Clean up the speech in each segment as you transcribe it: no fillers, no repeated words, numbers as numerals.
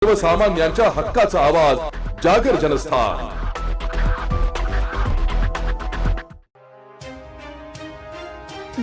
सर्वसामान्यांच्या हक्काचा आवाज जागर जनस्थान।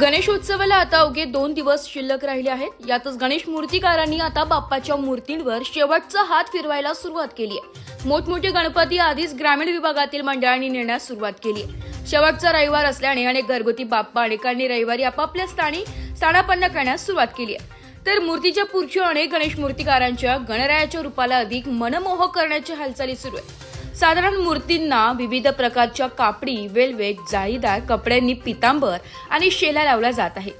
गणेशोत्सवाला आता अवघे 2 दिवस शिल्लक राहिले आहेत। यातच गणेश मूर्तिकारांनी आता बाप्पाच्या मूर्तींवर शेवटचा हात फिरवायला सुरुवात केली आहे। मोठमोठे गणपती आधीच ग्रामीण विभागातील मंडळांनी नेण्यास सुरुवात केली आहे। शेवटचा रविवार असल्याने अनेक घरगुती बाप्पा अनेकांनी रविवारी आपापल्या स्थानी स्थानापन्न करण्यास सुरुवात केली आहे। तर मूर्तीच्या पुढच्या अनेक गणेश मूर्तिकारांच्या गणरायाच्या रूपाला अधिक मनमोहक करण्याची हालचाली सुरू आहे। साधारण मूर्तींना विविध प्रकारच्या कापडी, वेल्वेट, जाळीदार कपड्यांनी पितांबर आणि शेला लावला जात आहे।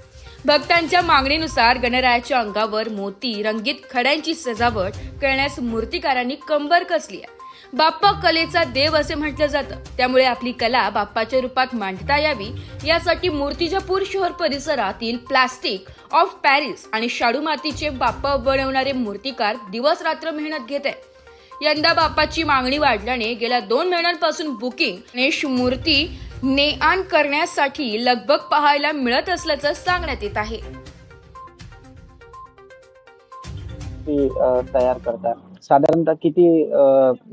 भक्तांच्या मागणीनुसार गणरायाच्या अंगावर मोती रंगीत खड्यांची सजावट करण्यास मूर्तिकारांनी कंबर कसली आहे। बाप्पा कलेचा देव असे म्हटलं जातं, त्यामुळे आपली कला बाप्पाच्या रूपात मांडता यावी यासाठी मूर्तिजापूर शहर परिसरातील प्लास्टिक ऑफ पॅरिस आणि शाडू मातीचे बाप्पा बनवणारे मूर्तिकार दिवस रात्र मेहनत घेत आहेत। यंदा बाप्पाची मागणी वाढल्याने गेल्या 2 महिन्यांपासून बुकिंग गणेश मूर्ती ने-आण करण्यासाठी लगबग पाहायला मिळत असल्याचं सांगण्यात येत आहे। तयार करतात साधारणतः किती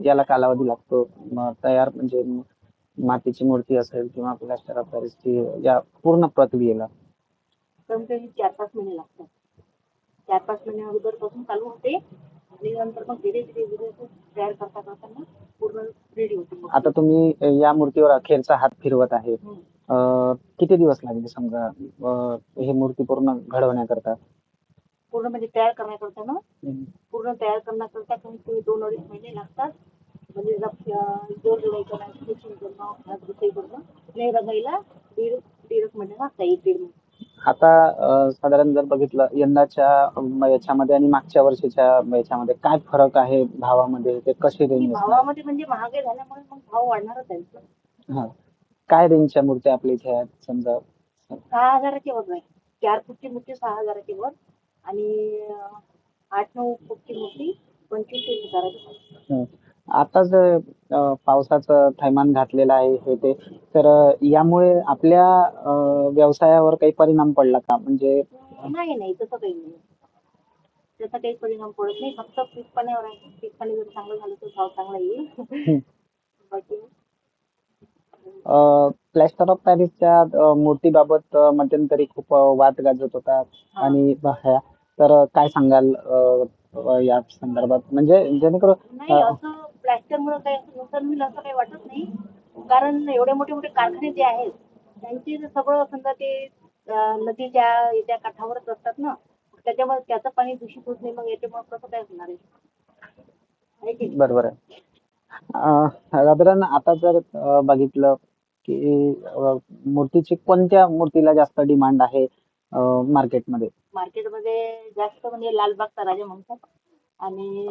याला कालावधी लागतो तयार म्हणजे मातीची मूर्ती असेल किंवा प्लास्टर ऑफ पॅरिसची या पूर्ण प्रक्रियेला? कमी 4-5 महिने लागतात। 4-5 महिने अगोदर पासून चालू होते आणि नंतर मग धीरे धीरे तयार करताना पूर्ण रेडी होते। आता तुम्ही या मूर्तीवर अखेरचा हात फिरवत आहे, किती दिवस लागले समजा हे मूर्ती पूर्ण घडवण्याकरता? पूर्ण म्हणजे तयार करण्याकरता ना, पूर्ण तयार करण्याकरता कमी 2-2.5 महिने लागतात। म्हणजे जोर जोडायचं फिनिशिंग करणं, दुसरी करणं, नाही रंगायला 1.5 महिने लागतात, 1-1.5 महिने। आता साधारण जर बघितलं यंदाच्या याच्यामध्ये आणि मागच्या वर्षीच्या याच्यामध्ये काय फरक आहे भावामध्ये, ते कशी रेंज? भावामध्ये म्हणजे महागाई झाल्यामुळे मग भाव वाढणारच आहे। हा, काय रेंजच्या मूर्त्या आपल्या इथे आहेत समजा? 6,000च्या वर आहे। 4 फूटची मूर्ती 6,000ची वर आणि 8-9 फूटची मूर्ती 25,000ची। आता जर पावसाचं थैमान घातलेलं आहे हे ते, तर यामुळे आपल्या व्यवसायावर काही परिणाम पडला का? म्हणजे नाही तसं काही नाही, त्याचा काही परिणाम पडत नाही। फक्त पीक पाण्यावर आहे। पीक पाणी जर चांगलं झालं तर भाव चांगला येईल। बाकी प्लॅस्टर ऑफ पॅरिसच्या मूर्तीबाबत मध्यंतरी खूप वाद गाजत होता आणि तर काय सांगाल या संदर्भात? म्हणजे जेणेकरून नाही, असं प्लॅस्टरमुळे काही असं नुकसान होईल असं काही वाटत नाही, कारण एवढे मोठे कारखाने जे आहेत त्यांचे सगळं समजा ते नदीच्या याच्या काठावरच असतात ना, त्याच्यामुळे त्याचं पाणी दूषित होत नाही, मग याच्यामुळे कसं काय होणार आहे? बरोबर आहे। साधारण आता जर बघितलं की मूर्तीची कोणत्या मूर्तीला जास्त डिमांड आहे मार्केटमध्ये? मार्केटमध्ये जास्त म्हणजे लालबागचा राजा म्हणतात आणि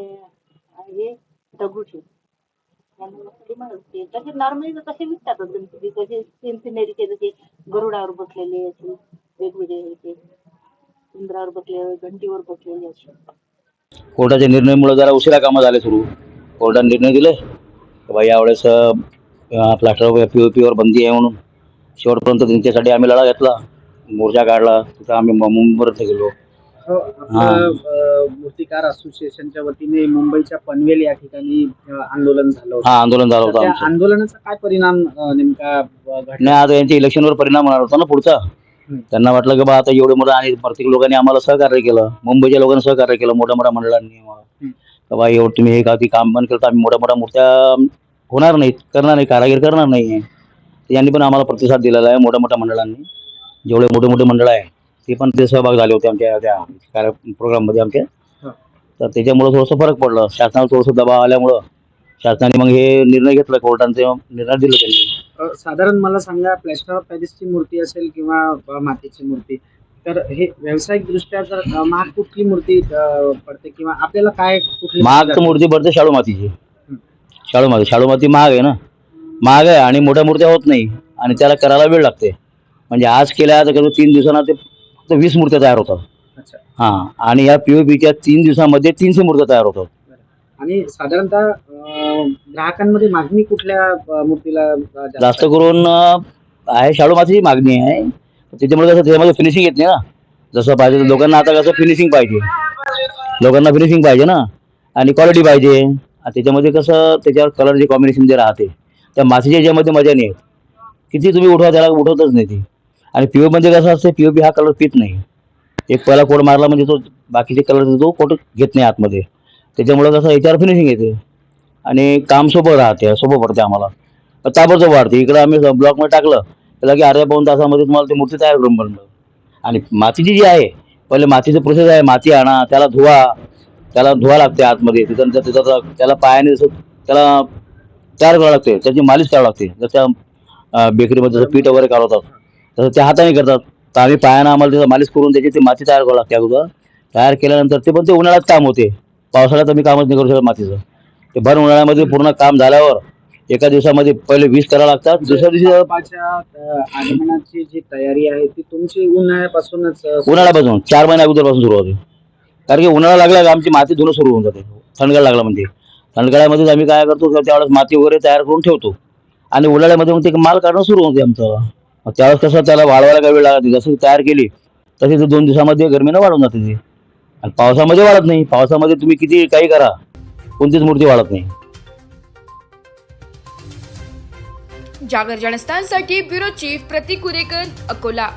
हे दगडूशेठ डिमांड असते। तसे नॉर्मली तसे विकतातच गणपती, तसे सिनेरीचे जसे गरुडावर बसलेले असे वेगवेगळे याचे, इंद्रावर बसलेले, घंटीवर बसलेले असे। कोर्टाच्या निर्णयामुळे जरा उशिरा कामं झाले सुरू। कोर्टाने निर्णय दिले की बाई यावेळेस प्लास्टर POPवर बंदी आहे म्हणून। शेवटपर्यंत त्यांच्यासाठी आम्ही लढा घेतला, मोर्चा काढला, तिथं आम्ही मुंबईपर्यंत गेलो। मूर्तिकार असोसिएशनच्या वतीने मुंबईच्या पनवेल या ठिकाणी आंदोलन झालं होतं। हा, आंदोलन झालं होतं आमचं। आंदोलनाचा काय परिणाम नेमका नाही, आता यांच्या इलेक्शनवर परिणाम होणार होता ना पुढचा। त्यांना वाटलं की बा आता एवढे मोठं आणि प्रत्येक लोकांनी आम्हाला सहकार्य केलं, मुंबईच्या लोकांनी सहकार्य केलं, मोठ्या मंडळांनी आम्हाला तर बा एवढं तुम्ही हे काम बंद केलं तर आम्ही मोठ्या मूर्त्या होणार नाहीत, करणार नाही, कारागीर करणार नाही। यांनी पण आम्हाला प्रतिसाद दिलेला आहे। मोठ्या मंडळांनी, जेवढे मोठे मंडळ आहे ते पण ते सहभाग झाले होते आमच्या त्या प्रोग्राममध्ये आमच्या। तर त्याच्यामुळे थोडंसं फरक पडलं, शासनाला थोडंसं दबाव आल्यामुळं शासनाने मग हे निर्णय घेतला, कोर्टाने निर्णय दिला त्यांनी। साधारण मला सांगा, प्लॅस्टर ऑफ पॅरिसची मूर्ती असेल किंवा मातीची मूर्ती, तर हे व्यावसायिक दृष्ट्या जर महाग कुठली मूर्ती पडते किंवा आपल्याला काय कुठली महाग मूर्ती पडते? शाडू मातीची। शाडू माती महाग आहे ना, महाग आहे आणि मोठ्या मूर्त्या होत नाही आणि त्याला करायला वेळ लागते। म्हणजे आज केल्या तर 3 दिवसांना ते फक्त 20 मूर्त्या तयार होतात। हा, आणि या POPच्या 3 दिवसामध्ये 300 मूर्त्या तयार होतात। आणि साधारणतः ग्राहकांमध्ये मागणी कुठल्या मूर्तीला जास्त करून आहे? शाडू मातीची मागणी आहे, त्याच्यामुळे कसं त्याच्यामध्ये फिनिशिंग येत नाही ना जसं पाहिजे लोकांना। आता कसं फिनिशिंग पाहिजे, लोकांना फिनिशिंग पाहिजे ना, आणि क्वालिटी पाहिजे. आणि त्याच्यामध्ये कसं त्याच्यावर कलर जे कॉम्बिनेशन जे राहते त्या मातीच्या याच्यामध्ये मजा नाही येत. किती तुम्ही उठवा त्याला उठवतच नाही ती. आणि पीओ मध्ये कसं असते, पीओपी हा कलर पित नाही. एक पहिला कोड मारला म्हणजे तो बाकीचे कलर तो कोट घेत नाही आतमध्ये. त्याच्यामुळे कसं याच्यावर फिनिशिंग येते आणि काम सोपं राहते, सोपं पडते आम्हाला. ताबडतोब वाढते. इकडे आम्ही ब्लॉकमध्ये टाकलं त्याला की अर्ध्या पाऊण तासामध्ये तुम्हाला ती मूर्ती तयार करून बनलं. आणि मातीची जी आहे, पहिले मातीचं प्रोसेस आहे, माती आणा, त्याला धुवा लागते आतमध्ये. तिथं त्याला पायाने जसं त्याला तयार करावं लागते, त्याची मालिश करावं लागते. जसं बेकरीमध्ये जसं पीठ वगैरे काढवतात तसं त्या हाताने करतात. तर आम्ही पायानं आम्हाला त्याचं मालिश करून त्याची ती माती तयार करावं लागते अगोदर. तयार केल्यानंतर ते पण ते उन्हाळ्यात काम होते. पावसाळ्यात आम्ही कामच नाही करू शकत मातीचं. ते भर उन्हाळ्यामध्ये पूर्ण काम झाल्यावर एका दिवसामध्ये पहिले 20 करावं लागतात. दुसऱ्या दिवशी बाप्पाच्या आगमनाची जी तयारी आहे ती तुमची उन्हाळ्यापासूनच उन्हाळ्यापासून 4 महिने अगोदरपासून सुरू होते. कारण की उन्हाळा लागला की आमची माती धुणं सुरू होऊन जाते. थंडगाळ लागला म्हणजे थंडगाळ्यामध्ये आम्ही काय करतो, त्यावेळेस माती वगैरे तयार करून ठेवतो आणि उन्हाळ्यामध्ये मग ते माल काढणं सुरू होते आमचं. मग त्यावेळेस कसं त्याला वाळवायला काही वेळ लागत नाही. जसं तयार केली तशी ते 2 दिवसामध्ये गरमीनं वाढून जाते ती. आणि पावसामध्ये वाढत नाही. पावसामध्ये तुम्ही किती काही करा, कोणतीच मूर्ती वाढत नाही. जागर जनस्थानसाठी ब्युरो चीफ प्रतीक कुरेकर, अकोला.